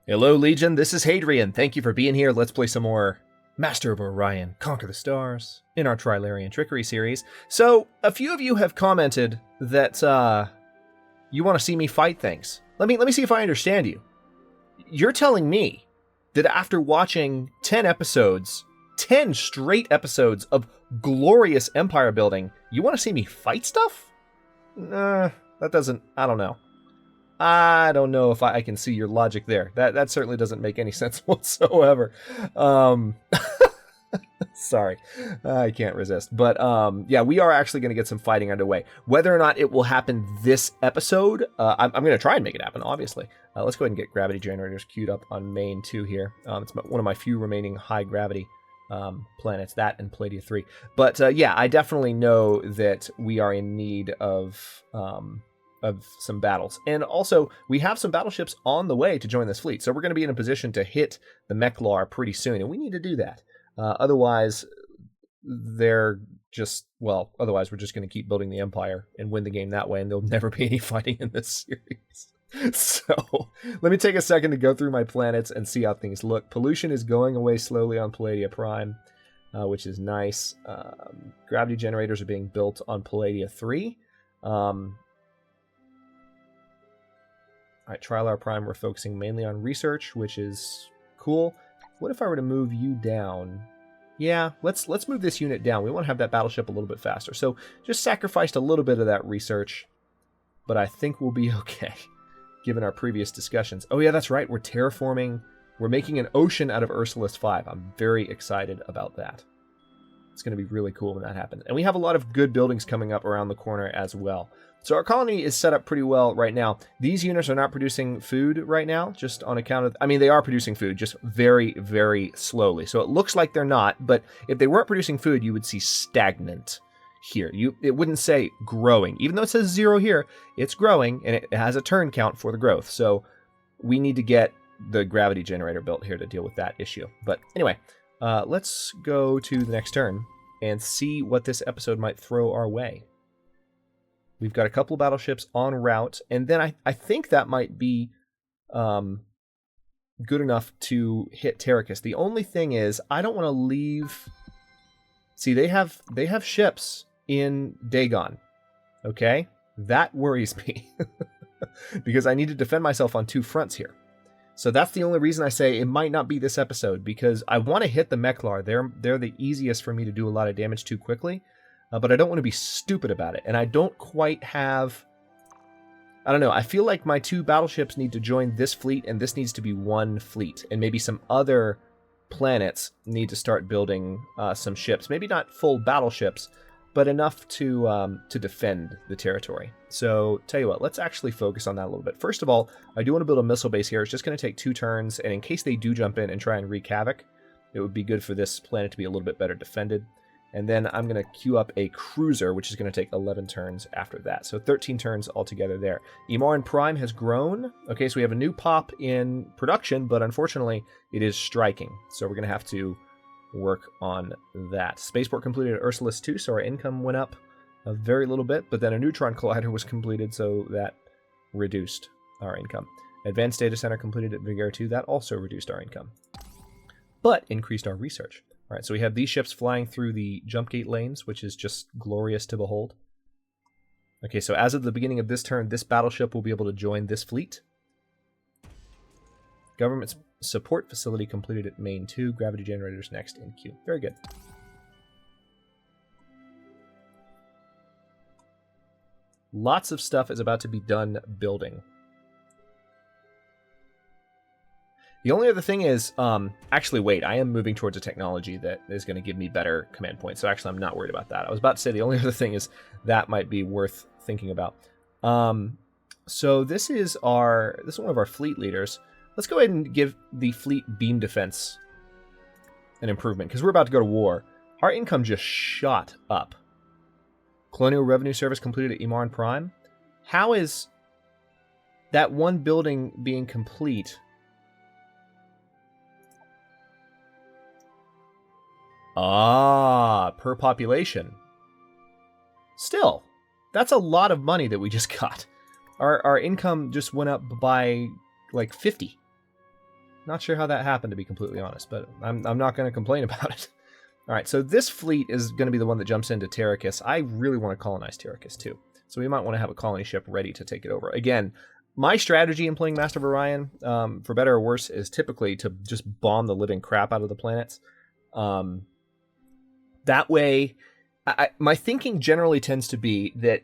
Hello, Legion. This is Hadrian. Thank you for being here. Let's play some more Master of Orion, Conquer the Stars in our Trilarian Trickery series. So, a few of you have commented that you want to see me fight things. Let me see if I understand you. You're telling me that after watching 10 episodes, 10 straight episodes of glorious empire building, you want to see me fight stuff? That doesn't... I don't know. I don't know if I can see your logic there. That certainly doesn't make any sense whatsoever. Sorry, I can't resist. But yeah, we are actually going to get some fighting underway. Whether or not it will happen this episode, I'm going to try and make it happen, obviously. Let's go ahead and get gravity generators queued up on main 2 here. It's one of my few remaining high gravity planets, that and Palladia 3. But yeah, I definitely know that we are in need of some battles. And also, we have some battleships on the way to join this fleet. So we're going to be in a position to hit the Meklar pretty soon, and we need to do that. Otherwise, they're just, well, otherwise we're just going to keep building the Empire and win the game that way, and there'll never be any fighting in this series. So, let me take a second to go through my planets and see how things look. Pollution is going away slowly on Palladia Prime, which is nice. Gravity generators are being built on Palladia 3. All right, Trilarian Prime, we're focusing mainly on research, which is cool. What if I were to move you down? Yeah, let's move this unit down. We want to have that battleship a little bit faster. So just sacrificed a little bit of that research, but I think we'll be okay, given our previous discussions. Oh yeah, that's right. We're terraforming. We're making an ocean out of Ursulus 5. I'm very excited about that. It's going to be really cool when that happens. And we have a lot of good buildings coming up around the corner as well. So our colony is set up pretty well right now. These units are not producing food right now, just on account of... I mean, they are producing food, just very, very slowly. So it looks like they're not, but if they weren't producing food, you would see stagnant here. It wouldn't say growing. Even though it says 0 here, it's growing, and it has a turn count for the growth. So we need to get the gravity generator built here to deal with that issue. But anyway, let's go to the next turn and see what this episode might throw our way. We've got a couple of battleships en route, and then I think that might be good enough to hit Terracus. The only thing is, I don't want to leave... See, they have ships in Dagon, okay? That worries me, because I need to defend myself on 2 fronts here. So that's the only reason I say it might not be this episode, because I want to hit the Meklar. They're the easiest for me to do a lot of damage to quickly. But I don't want to be stupid about it. And I don't quite have... I don't know. I feel like my 2 battleships need to join this fleet, and this needs to be 1 fleet. And maybe some other planets need to start building some ships. Maybe not full battleships, but enough to defend the territory. So, tell you what, let's actually focus on that a little bit. First of all, I do want to build a missile base here. It's just going to take 2 turns, and in case they do jump in and try and wreak havoc, it would be good for this planet to be a little bit better defended. And then I'm going to queue up a cruiser, which is going to take 11 turns after that. So 13 turns altogether there. Emaran Prime has grown. Okay, so we have a new pop in production, but unfortunately, it is striking. So we're going to have to work on that. Spaceport completed at Ursulus 2, so our income went up a very little bit. But then a neutron collider was completed, so that reduced our income. Advanced Data Center completed at Vigor 2. That also reduced our income, but increased our research. All right, so we have these ships flying through the jump gate lanes, which is just glorious to behold. Okay, so as of the beginning of this turn, this battleship will be able to join this fleet. Government support facility completed at main 2. Gravity generators next in queue. Very good. Lots of stuff is about to be done building. The only other thing is, actually, wait, I am moving towards a technology that is going to give me better command points. So actually, I'm not worried about that. I was about to say the only other thing is that might be worth thinking about. So this is one of our fleet leaders. Let's go ahead and give the fleet beam defense an improvement, because we're about to go to war. Our income just shot up. Colonial Revenue Service completed at Emaran Prime. How is that one building being complete? Ah, per population. Still, that's a lot of money that we just got. Our income just went up by like 50. Not sure how that happened, to be completely honest, but I'm not going to complain about it. All right, so this fleet is going to be the one that jumps into Terracus. I really want to colonize Terracus too, so we might want to have a colony ship ready to take it over. Again, my strategy in playing Master of Orion, for better or worse, is typically to just bomb the living crap out of the planets. That way, my thinking generally tends to be that,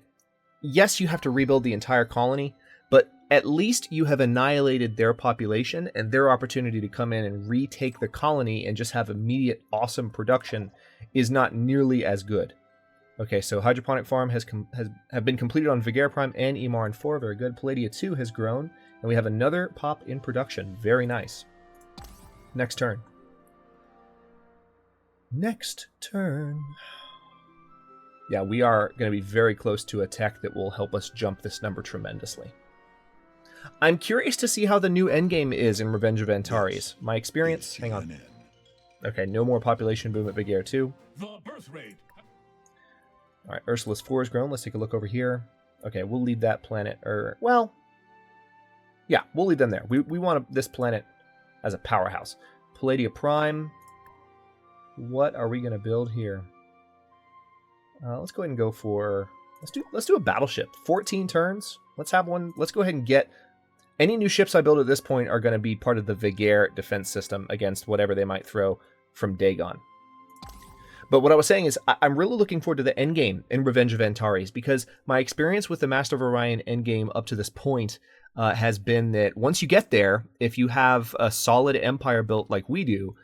yes, you have to rebuild the entire colony, but at least you have annihilated their population, and their opportunity to come in and retake the colony and just have immediate awesome production is not nearly as good. Okay, so hydroponic farm have been completed on Vigera Prime and Emarin 4. Very good. Palladia 2 has grown, and we have another pop in production. Very nice. Next turn. Next turn. Yeah, we are going to be very close to a tech that will help us jump this number tremendously. I'm curious to see how the new endgame is in Revenge of Antares. My experience... Hang on. Okay, no more population boom at Big Air 2. The birth rate. Alright, Ursulus 4 is grown. Let's take a look over here. Okay, we'll leave that planet... well... yeah, we'll leave them there. We want this planet as a powerhouse. Palladia Prime. What are we going to build here? Let's go ahead and go for... Let's do a battleship. 14 turns. Let's have one. Let's go ahead and get... Any new ships I build at this point are going to be part of the Vigera defense system against whatever they might throw from Dagon. But what I was saying is, I'm really looking forward to the endgame in Revenge of Antares, because my experience with the Master of Orion endgame up to this point has been that once you get there, if you have a solid empire built like we do,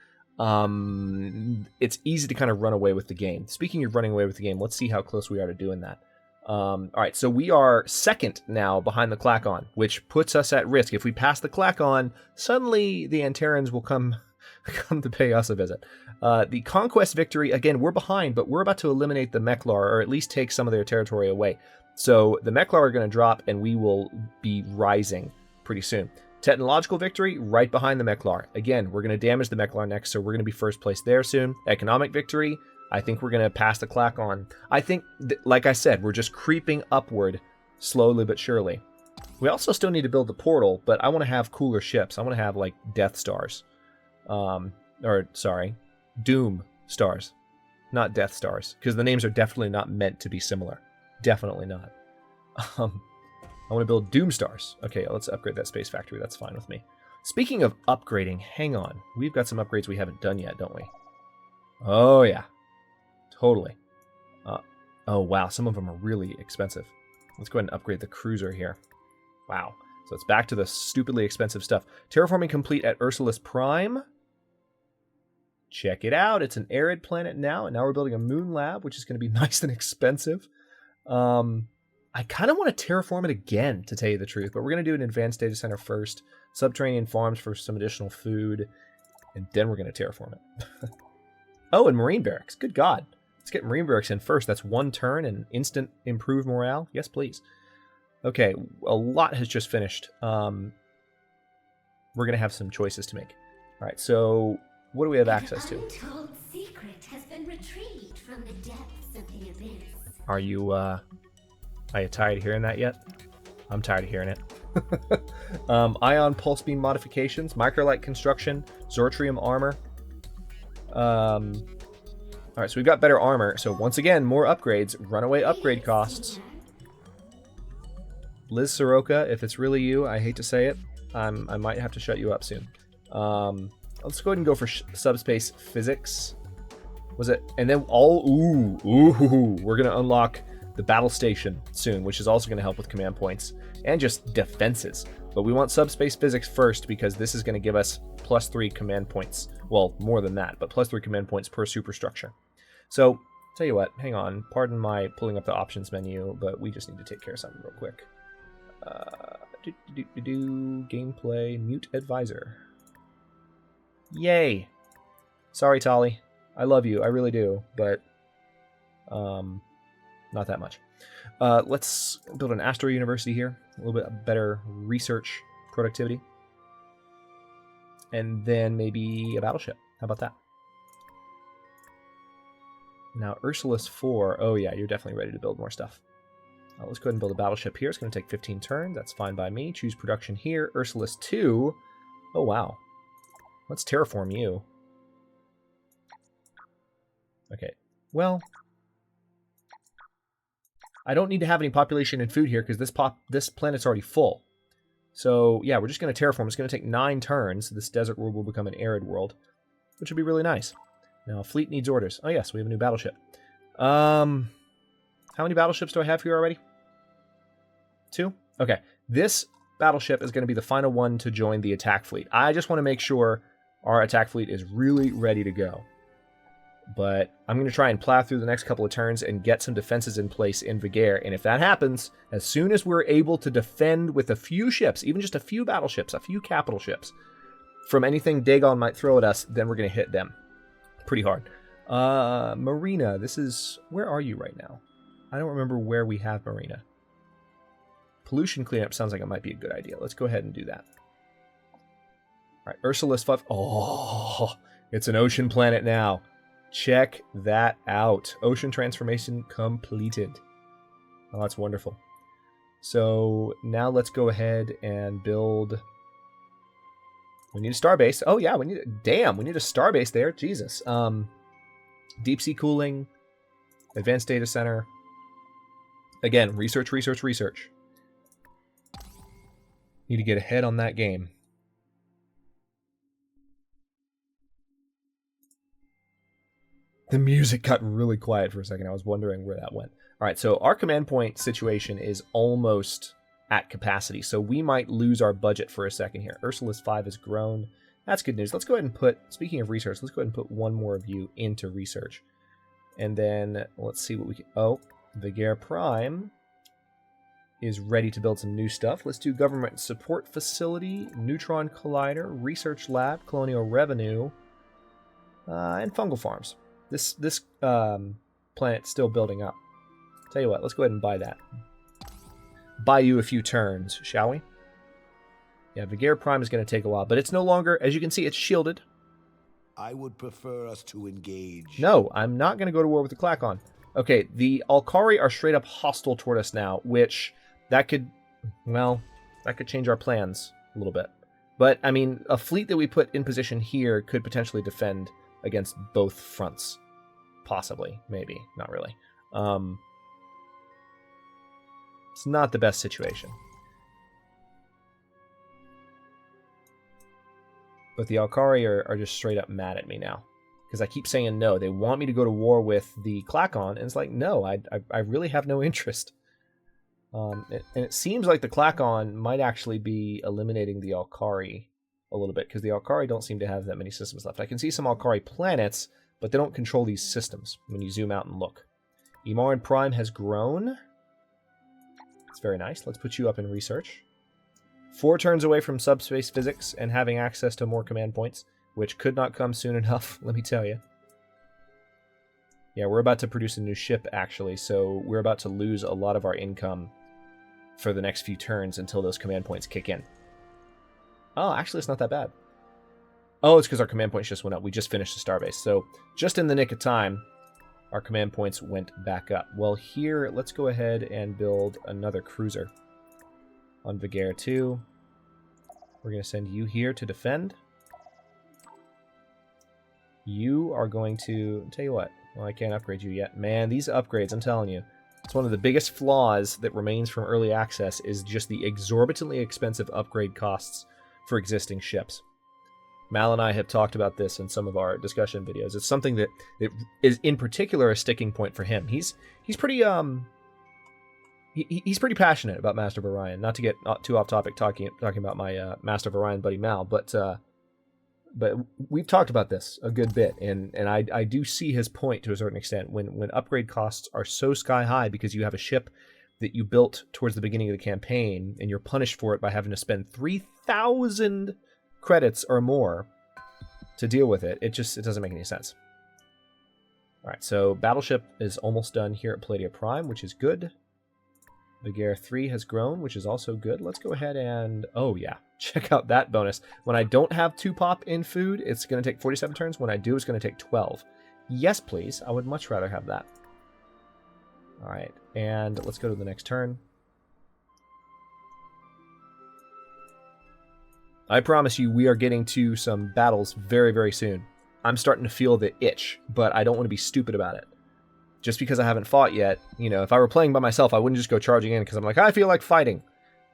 it's easy to kind of run away with the game. Speaking of running away with the game, let's see how close we are to doing that. All right, so we are second now behind the Clacon, which puts us at risk. If we pass the Clacon, suddenly the Antarans will come to pay us a visit. The Conquest victory, again, we're behind, but we're about to eliminate the Meklar, or at least take some of their territory away. So the Meklar are going to drop, and we will be rising pretty soon. Technological victory, right behind the Meklar. Again, we're going to damage the Meklar next, so we're going to be first place there soon. Economic victory, I think we're going to pass the Clacon. I think, like I said, we're just creeping upward slowly but surely. We also still need to build the portal, but I want to have cooler ships. I want to have, like, Death Stars. Doom Stars. Not Death Stars, because the names are definitely not meant to be similar. Definitely not. I want to build Doom Stars. Okay, let's upgrade that space factory. That's fine with me. Speaking of upgrading, hang on. We've got some upgrades we haven't done yet, don't we? Oh, yeah. Totally. Oh, wow. Some of them are really expensive. Let's go ahead and upgrade the cruiser here. Wow. So it's back to the stupidly expensive stuff. Terraforming complete at Ursulus Prime. Check it out. It's an arid planet now, and now we're building a moon lab, which is going to be nice and expensive. I kind of want to terraform it again, to tell you the truth, but we're going to do an advanced data center first, subterranean farms for some additional food, and then we're going to terraform it. Oh, and marine barracks. Good God. Let's get marine barracks in first. That's one turn and instant improve morale. Yes, please. Okay, a lot has just finished. We're going to have some choices to make. All right, so what do we have access to? An untold secret has been retrieved from the depths of the abyss. Are you tired of hearing that yet? I'm tired of hearing it. Ion pulse beam modifications, microlight construction, Zortrium armor. All right, so we've got better armor. So once again, more upgrades. Runaway upgrade costs. Liz Soroka, if it's really you, I hate to say it, I might have to shut you up soon. Let's go ahead and go for subspace physics. Was it? And then we're going to unlock the battle station soon, which is also going to help with command points and just defenses. But we want subspace physics first, because this is going to give us +3 command points. Well, more than that, but +3 command points per superstructure. So, tell you what, hang on. Pardon my pulling up the options menu, but we just need to take care of something real quick. Gameplay, mute advisor. Yay! Sorry, Tali. I love you, I really do, but not that much. Let's build an Astro University here. A little bit better research productivity. And then maybe a battleship. How about that? Now, Ursulus 4. Oh, yeah, you're definitely ready to build more stuff. Let's go ahead and build a battleship here. It's going to take 15 turns. That's fine by me. Choose production here. Ursulus 2. Oh, wow. Let's terraform you. Okay, well, I don't need to have any population and food here because this planet's already full. So yeah, we're just going to terraform. It's going to take 9 turns. This desert world will become an arid world, which would be really nice. Now, fleet needs orders. Oh yes, we have a new battleship. How many battleships do I have here already? 2? Okay, this battleship is going to be the final one to join the attack fleet. I just want to make sure our attack fleet is really ready to go. But I'm going to try and plow through the next couple of turns and get some defenses in place in Vigare. And if that happens, as soon as we're able to defend with a few ships, even just a few battleships, a few capital ships, from anything Dagon might throw at us, then we're going to hit them pretty hard. Marina, this is... Where are you right now? I don't remember where we have Marina. Pollution cleanup sounds like it might be a good idea. Let's go ahead and do that. All right, Ursulus 5. Oh, it's an ocean planet now. Check that out. Ocean transformation completed. Oh, that's wonderful. So now let's go ahead and build... We need a starbase. Oh yeah, we need... Damn, we need a starbase there. Jesus. Deep sea cooling. Advanced data center. Again, research, research, research. Need to get ahead on that game. The music got really quiet for a second. I was wondering where that went. All right, so our command point situation is almost at capacity, so we might lose our budget for a second here. Ursulus 5 has grown. That's good news. Let's go ahead and put, speaking of research, let's go ahead and put one more of you into research. And then let's see what we can... Oh, Vigare Prime is ready to build some new stuff. Let's do government support facility, neutron collider, research lab, colonial revenue, and fungal farms. This planet's still building up. Tell you what, let's go ahead and buy that. Buy you a few turns, shall we? Yeah, Vigare Prime is going to take a while, but it's no longer, as you can see, it's shielded. I would prefer us to engage. No, I'm not going to go to war with the Klakon. Okay, the Alkari are straight up hostile toward us now, which that could, well, that could change our plans a little bit. But, I mean, a fleet that we put in position here could potentially defend against both fronts. Possibly, maybe, not really. It's not the best situation. But the Alkari are just straight up mad at me now. Because I keep saying no. They want me to go to war with the Klakon, and it's like, no, I really have no interest. And it seems like the Klakon might actually be eliminating the Alkari a little bit, because the Alkari don't seem to have that many systems left. I can see some Alkari planets, but they don't control these systems when you zoom out and look. Emaran Prime has grown. It's very nice. Let's put you up in research. 4 turns away from subspace physics and having access to more command points, which could not come soon enough, let me tell you. Yeah, we're about to produce a new ship, actually, so we're about to lose a lot of our income for the next few turns until those command points kick in. Oh, actually, it's not that bad. Oh, it's because our command points just went up. We just finished the starbase. So, just in the nick of time, our command points went back up. Well, here, let's go ahead and build another cruiser. On Vigare 2. We're going to send you here to defend. You are going to... Tell you what. Well, I can't upgrade you yet. Man, these upgrades, I'm telling you. It's one of the biggest flaws that remains from early access is just the exorbitantly expensive upgrade costs for existing ships. Mal and I have talked about this in some of our discussion videos. It's something that is in particular a sticking point for him. He's pretty he's pretty passionate about Master of Orion. Not to get too off topic talking about my Master of Orion buddy Mal, but we've talked about this a good bit, and I do see his point to a certain extent. When upgrade costs are so sky high because you have a ship that you built towards the beginning of the campaign, and you're punished for it by having to spend 3,000 credits or more to deal with it, it doesn't make any sense. All right, so Battleship is almost done here at Palladia Prime, which is good. Vigare 3 has grown, which is also good. Let's go ahead and... Oh, yeah. Check out that bonus. When I don't have 2 pop in food, it's going to take 47 turns. When I do, it's going to take 12. Yes, please. I would much rather have that. All right. And let's go to the next turn. I promise you we are getting to some battles very, very soon. I'm starting to feel the itch, but I don't want to be stupid about it. Just because I haven't fought yet, you know, if I were playing by myself, I wouldn't just go charging in because I'm like, I feel like fighting.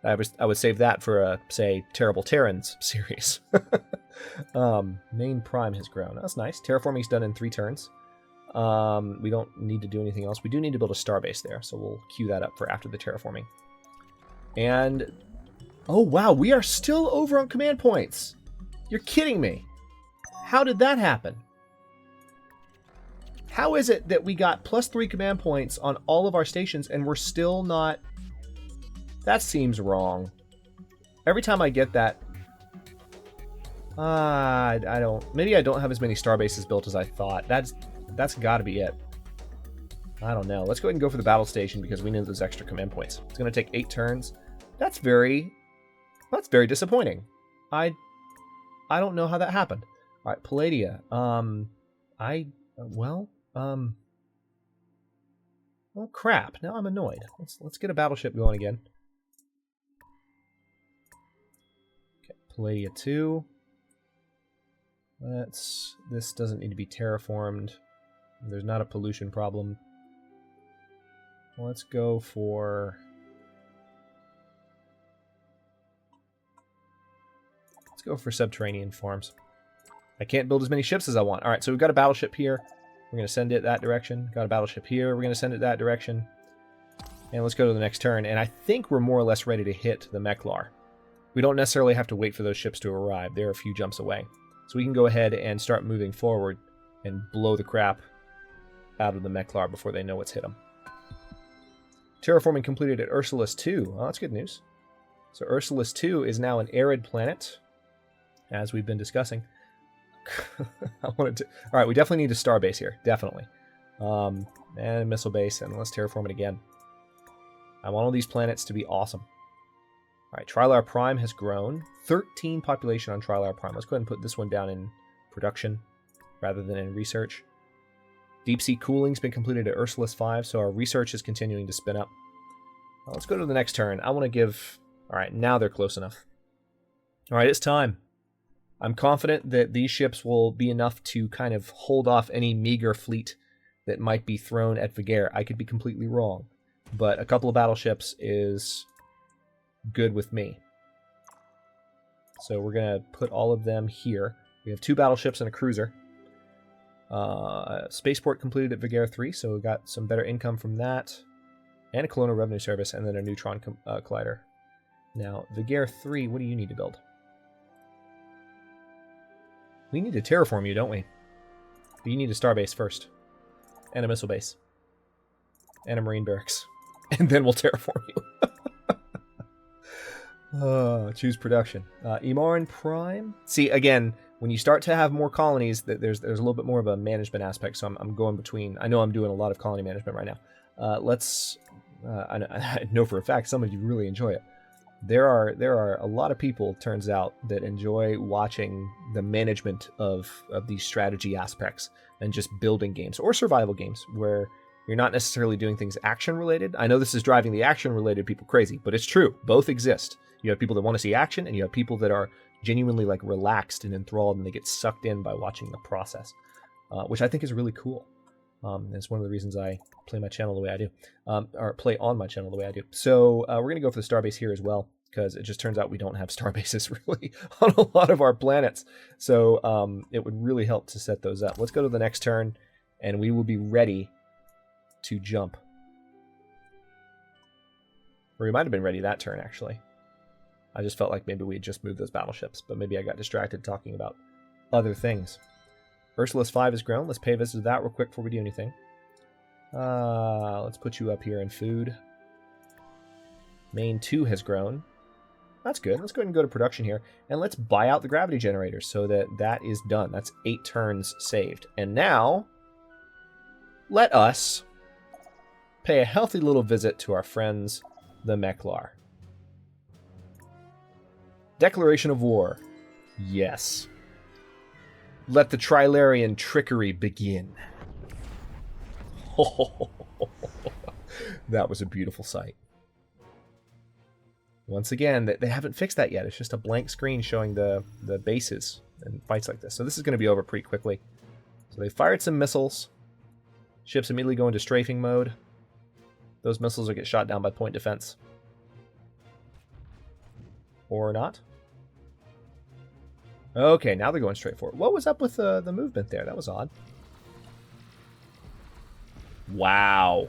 I would save that for a, say, Terrible Terrans series. Main Prime has grown. That's nice. Terraforming's done in 3 turns. We don't need to do anything else. We do need to build a starbase there, so we'll queue that up for after the terraforming. And, oh wow, we are still over on command points. You're kidding me. How did that happen? How is it that we got +3 command points on all of our stations and we're still not... That seems wrong. Every time I get that... I don't... Maybe I don't have as many star bases built as I thought. That's got to be it. I don't know. Let's go ahead and go for the battle station because we need those extra command points. It's going to take 8 turns. That's very disappointing. I don't know how that happened. All right, Palladia. Well, crap. Now I'm annoyed. Let's get a battleship going again. Okay, Palladia 2. This doesn't need to be terraformed. There's not a pollution problem. Let's go for... Let's go for subterranean farms. I can't build as many ships as I want. All right, so we've got a battleship here. We're going to send it that direction. Got a battleship here. We're going to send it that direction. And let's go to the next turn. And I think we're more or less ready to hit the Meklar. We don't necessarily have to wait for those ships to arrive. They're a few jumps away. So we can go ahead and start moving forward and blow the crap out of the Meklar before they know what's hit them. Terraforming completed at Ursulus 2. Oh, that's good news. So Ursulus 2 is now an arid planet, as we've been discussing. I wanted to... All right, we definitely need a star base here. Definitely. And a missile base, and let's terraform it again. I want all these planets to be awesome. All right, Trilar Prime has grown. 13 population on Trilar Prime. Let's go ahead and put this one down in production rather than in research. Deep sea cooling's been completed at Ursulus 5, so our research is continuing to spin up. Let's go to the next turn. I want to give... All right, now they're close enough. All right, it's time. I'm confident that these ships will be enough to kind of hold off any meager fleet that might be thrown at Vigare. I could be completely wrong, but a couple of battleships is good with me. So we're going to put all of them here. We have 2 battleships and a cruiser. Spaceport completed at Vigare 3, so we got some better income from that. And a Colonial Revenue Service, and then a Neutron Collider. Now, Vigare 3, what do you need to build? We need to terraform you, don't we? But you need a starbase first. And a missile base. And a marine barracks. And then we'll terraform you. Choose production. Emarin Prime. See, again, when you start to have more colonies, there's a little bit more of a management aspect, so I'm going between... I know I'm doing a lot of colony management right now. I know for a fact some of you really enjoy it. There are a lot of people, turns out, that enjoy watching the management of these strategy aspects and just building games or survival games where you're not necessarily doing things action-related. I know this is driving the action-related people crazy, but it's true. Both exist. You have people that want to see action, and you have people that are genuinely like relaxed and enthralled, and they get sucked in by watching the process, which I think is really cool. It's one of the reasons I play my channel the way I do, or play on my channel the way I do. So we're going to go for the starbase here as well, because it just turns out we don't have starbases really on a lot of our planets. So it would really help to set those up. Let's go to the next turn, and we will be ready to jump. Or we might have been ready that turn, actually. I just felt like maybe we had just moved those battleships, but maybe I got distracted talking about other things. Ursulus 5 has grown. Let's pay a visit to that real quick before we do anything. Let's put you up here in food. Main 2 has grown. That's good. Let's go ahead and go to production here. And let's buy out the gravity generators so that is done. That's 8 turns saved. And now, let us pay a healthy little visit to our friends, the Meklar. Declaration of war. Yes. Let the Trilarian trickery begin. That was a beautiful sight. Once again, they haven't fixed that yet. It's just a blank screen showing the bases in fights like this. So this is going to be over pretty quickly. So they fired some missiles. Ships immediately go into strafing mode. Those missiles will get shot down by point defense. Or not. Okay, now they're going straight forward. What was up with the movement there? That was odd. Wow.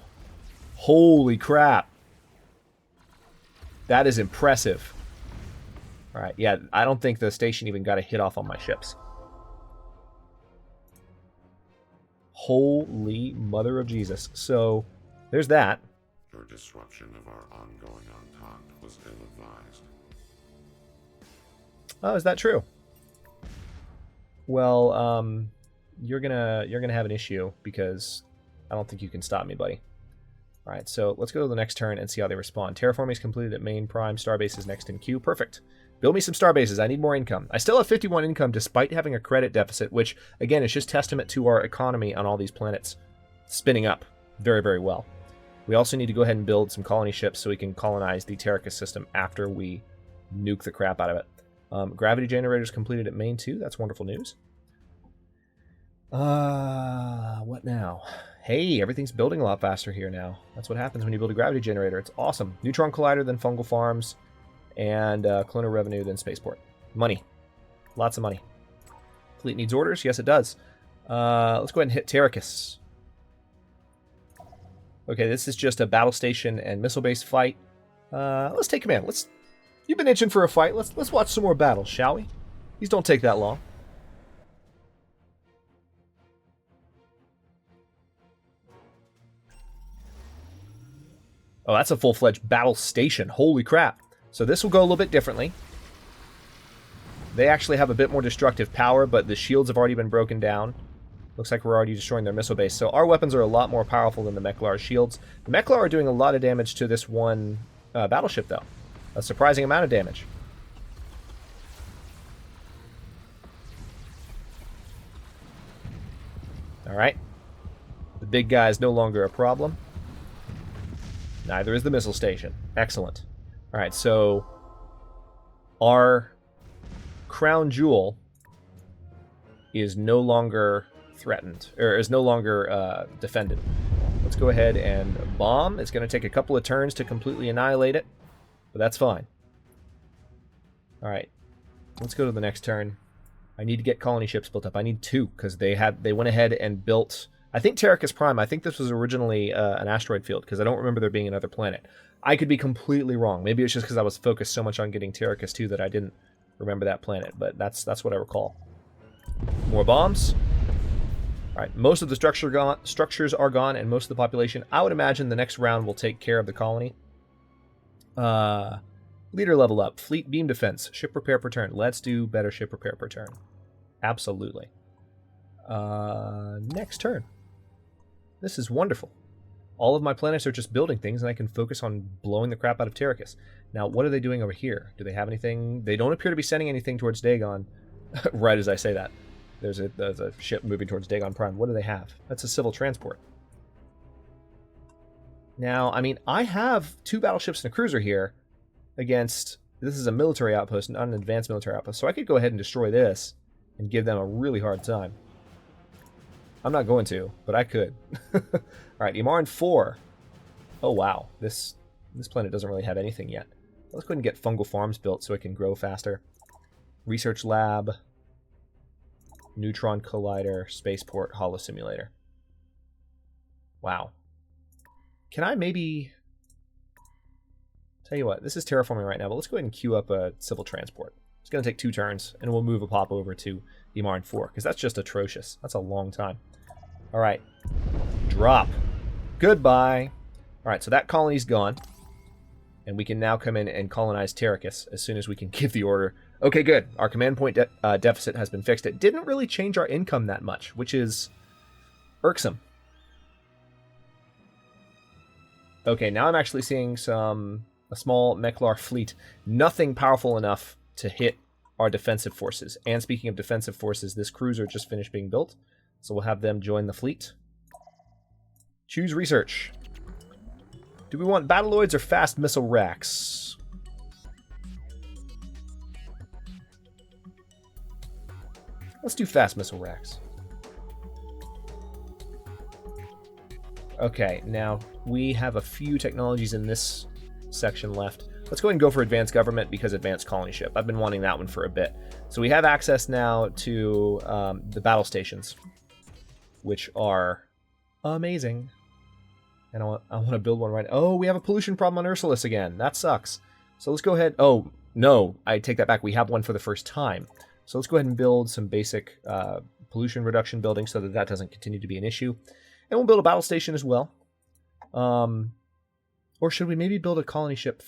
Holy crap. That is impressive. Alright, yeah, I don't think the station even got a hit off on my ships. Holy mother of Jesus. So, there's that. Your disruption of our ongoing entente was ill-advised. Oh, is that true? Well, you're gonna have an issue because I don't think you can stop me, buddy. All right, so let's go to the next turn and see how they respond. Terraforming is completed at main prime. Starbase is next in queue. Perfect. Build me some starbases. I need more income. I still have 51 income despite having a credit deficit, which again is just testament to our economy on all these planets spinning up very, very well. We also need to go ahead and build some colony ships so we can colonize the Terracus system after we nuke the crap out of it. Gravity generators completed at main 2. That's wonderful news. What now? Hey, everything's building a lot faster here now. That's what happens when you build a gravity generator. It's awesome. Neutron collider, then fungal farms, and cloner revenue, then spaceport. Money. Lots of money. Fleet needs orders? Yes, it does. Let's go ahead and hit Terracus. Okay, this is just a battle station and missile-based fight. Let's take command. You've been itching for a fight. Let's watch some more battles, shall we? These don't take that long. Oh, that's a full-fledged battle station. Holy crap. So this will go a little bit differently. They actually have a bit more destructive power, but the shields have already been broken down. Looks like we're already destroying their missile base. So our weapons are a lot more powerful than the Meklar shields. The Meklar are doing a lot of damage to this one battleship, though. A surprising amount of damage. Alright. The big guy is no longer a problem. Neither is the missile station. Excellent. Alright, so our crown jewel is no longer threatened, or is no longer defended. Let's go ahead and bomb. It's going to take a couple of turns to completely annihilate it, but that's fine. Alright, let's go to the next turn. I need to get colony ships built up. I need 2, because they went ahead and built... I think Terracus Prime, I think this was originally an asteroid field, because I don't remember there being another planet. I could be completely wrong. Maybe it's just because I was focused so much on getting Terracus 2 that I didn't remember that planet, but that's what I recall. More bombs. Alright, most of the structures are gone, and most of the population. I would imagine the next round will take care of the colony. Leader level up. Fleet beam defense. Ship repair per turn. Let's do better ship repair per turn. Absolutely. Next turn. This is wonderful. All of my planets are just building things, and I can focus on blowing the crap out of Terracus. Now, what are they doing over here? Do they have anything? They don't appear to be sending anything towards Dagon. Right as I say that. There's a ship moving towards Dagon Prime. What do they have? That's a civil transport. Now, I mean, I have 2 battleships and a cruiser here against... This is a military outpost, not an advanced military outpost. So I could go ahead and destroy this and give them a really hard time. I'm not going to, but I could. Alright, Imaran 4. Oh, wow. This planet doesn't really have anything yet. Let's go ahead and get fungal farms built so it can grow faster. Research lab. Neutron collider. Spaceport. Holo simulator. Wow. Can I maybe... Tell you what, this is terraforming right now, but let's go ahead and queue up a civil transport. It's going to take 2 turns, and we'll move a pop over to Imaran 4, because that's just atrocious. That's a long time. Alright. Drop. Goodbye. Alright, so that colony's gone. And we can now come in and colonize Terracus as soon as we can give the order. Okay, good. Our command point deficit has been fixed. It didn't really change our income that much, which is irksome. Okay, now I'm actually seeing a small Meklar fleet. Nothing powerful enough to hit our defensive forces. And speaking of defensive forces, this cruiser just finished being built. So we'll have them join the fleet. Choose research. Do we want battleoids or fast missile racks? Let's do fast missile racks. Okay, now we have a few technologies in this section left. Let's go ahead and go for advanced government because advanced colony ship. I've been wanting that one for a bit. So we have access now to the battle stations, which are amazing. And I want to build one right now. Oh, we have a pollution problem on Ursulus again. That sucks. So let's go ahead. Oh, no, I take that back. We have one for the first time. So let's go ahead and build some basic pollution reduction buildings so that that doesn't continue to be an issue. And we'll build a battle station as well. Or should we maybe build a colony ship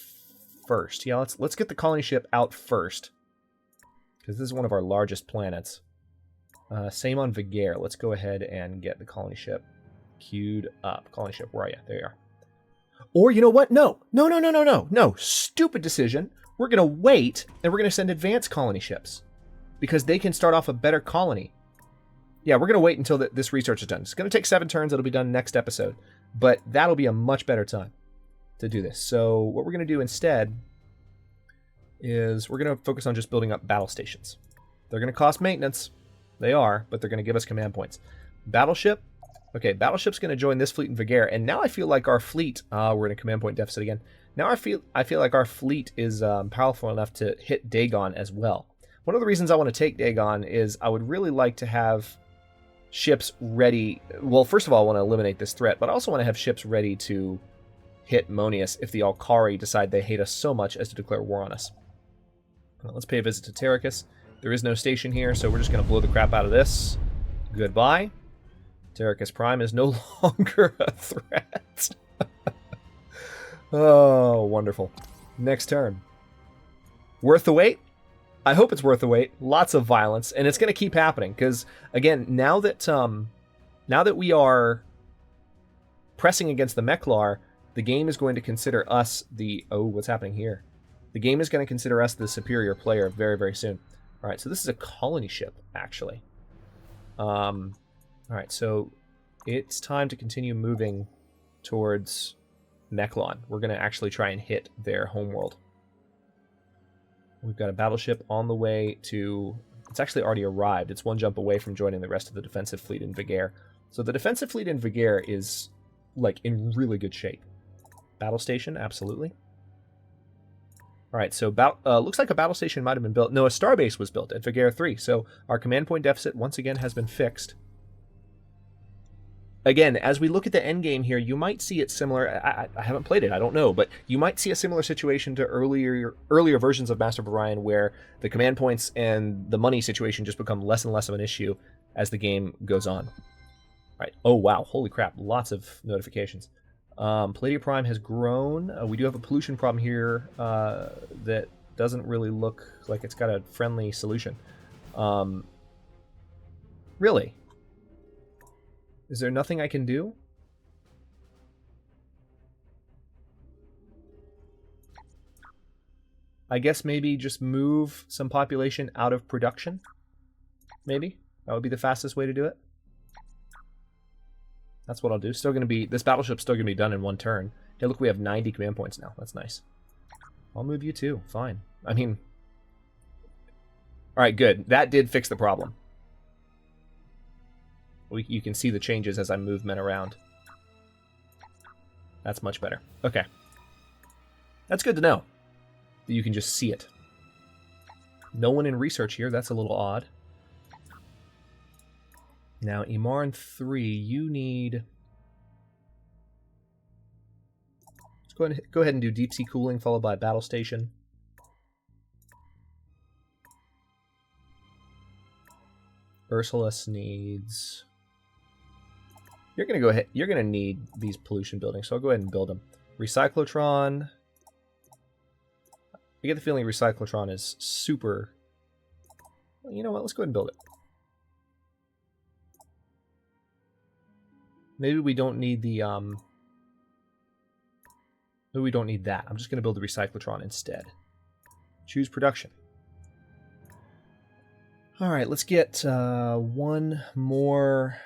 first? Yeah, let's get the colony ship out first, because this is one of our largest planets. Same on Vigare. Let's go ahead and get the colony ship queued up. Colony ship, where are you? There you are. Or you know what? No. Stupid decision. We're going to wait, and we're going to send advanced colony ships, because they can start off a better colony. Yeah, we're going to wait until this research is done. It's going to take 7 turns. It'll be done next episode. But that'll be a much better time to do this. So what we're going to do instead is we're going to focus on just building up battle stations. They're going to cost maintenance. They are, but they're going to give us command points. Battleship. Okay, Battleship's going to join this fleet in Vigare. And now I feel like our fleet... we're in a command point deficit again. Now I feel like our fleet is powerful enough to hit Dagon as well. One of the reasons I want to take Dagon is I would really like to have ships ready. Well, first of all, I want to eliminate this threat, but I also want to have ships ready to hit Monius if the Alkari decide they hate us so much as to declare war on us. Well, let's pay a visit to Terracus. There is no station here, so we're just going to blow the crap out of this. Goodbye. Terracus Prime is no longer a threat. Oh, wonderful. Next turn. Worth the wait? I hope it's worth the wait. Lots of violence, and it's going to keep happening because, again, now that we are pressing against the Meklar, the game is going to consider us the... Oh, what's happening here? The game is going to consider us the superior player very, very soon. All right, so this is a colony ship, actually. All right, so it's time to continue moving towards Meklan. We're going to actually try and hit their homeworld. We've got a battleship on the way to... It's actually already arrived. It's one jump away from joining the rest of the defensive fleet in Vigare. So the defensive fleet in Vigare is, like, in really good shape. Battle station, absolutely. All right, so looks like a battle station might have been built. No, a starbase was built at Vigare 3. So our command point deficit, once again, has been fixed. Again, as we look at the end game here, you might see it similar. I haven't played it, I don't know, but you might see a similar situation to earlier versions of Master of Orion, where the command points and the money situation just become less and less of an issue as the game goes on. Right. Oh wow, holy crap! Lots of notifications. Palladium Prime has grown. We do have a pollution problem here that doesn't really look like it's got a friendly solution. Really? Is there nothing I can do? I guess maybe just move some population out of production? Maybe? That would be the fastest way to do it. That's what I'll do. Still going to be... This battleship's still going to be done in 1 turn. Hey, look, we have 90 command points now. That's nice. I'll move you too. Fine. I mean... Alright, good. That did fix the problem. You can see the changes as I move men around. That's much better. Okay. That's good to know. That you can just see it. No one in research here. That's a little odd. Now, Imarn 3, you need... Let's go ahead and do deep sea cooling, followed by battle station. Ursulus needs... You're going to go ahead. You're going to need these pollution buildings, so I'll go ahead and build them. Recyclotron. I get the feeling Recyclotron is super... Well, you know what? Let's go ahead and build it. Maybe we don't need the... Maybe we don't need that. I'm just going to build the Recyclotron instead. Choose production. All right, let's get one more...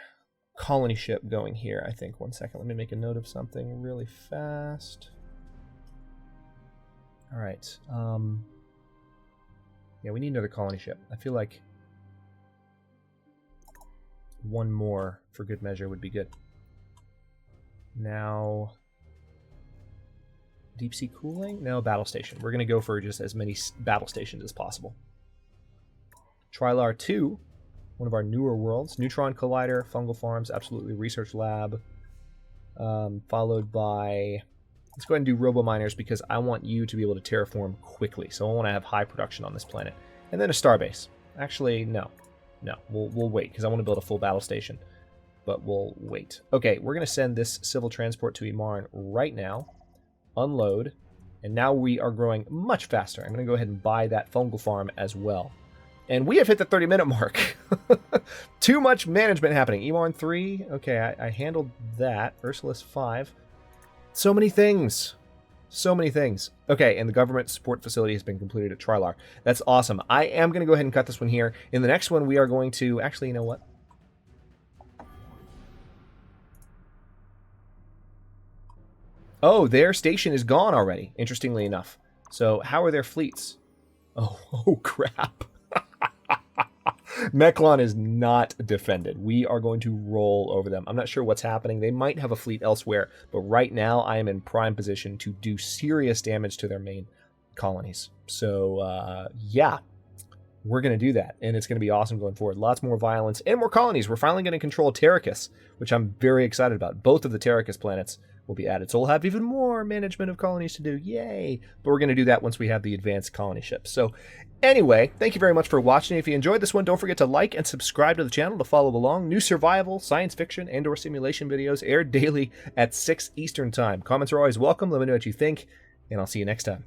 colony ship going here, I think. 1 second. Let me make a note of something really fast. All right. Yeah, we need another colony ship. I feel like one more for good measure would be good. Now, deep sea cooling? No, battle station. We're going to go for just as many battle stations as possible. Trilar 2, one of our newer worlds. Neutron Collider, Fungal Farms, absolutely Research Lab. Followed by... Let's go ahead and do Robo-Miners because I want you to be able to terraform quickly. So I want to have high production on this planet. And then a starbase. Actually, no. No, we'll wait because I want to build a full battle station. But we'll wait. Okay, we're going to send this civil transport to Imaran right now. Unload. And now we are growing much faster. I'm going to go ahead and buy that fungal farm as well. And we have hit the 30-minute mark. Too much management happening. Imaran 3. Okay, I handled that. Ursulus 5. So many things. So many things. Okay, and the government support facility has been completed at Trilar. That's awesome. I am going to go ahead and cut this one here. In the next one, we are going to... Actually, you know what? Oh, their station is gone already, interestingly enough. So how are their fleets? Oh crap. Meklar is not defended. We are going to roll over them. I'm not sure what's happening. They might have a fleet elsewhere, but right now I am in prime position to do serious damage to their main colonies. So, yeah, we're going to do that, and it's going to be awesome going forward. Lots more violence and more colonies. We're finally going to control Terracus, which I'm very excited about. Both of the Terracus planets will be added, so we'll have even more management of colonies to do. Yay! But we're going to do that once we have the advanced colony ships. So anyway, thank you very much for watching. If you enjoyed this one, don't forget to like and subscribe to the channel to follow along. New survival, science fiction, and/or simulation videos aired daily at 6 Eastern Time. Comments are always welcome. Let me know what you think, and I'll see you next time.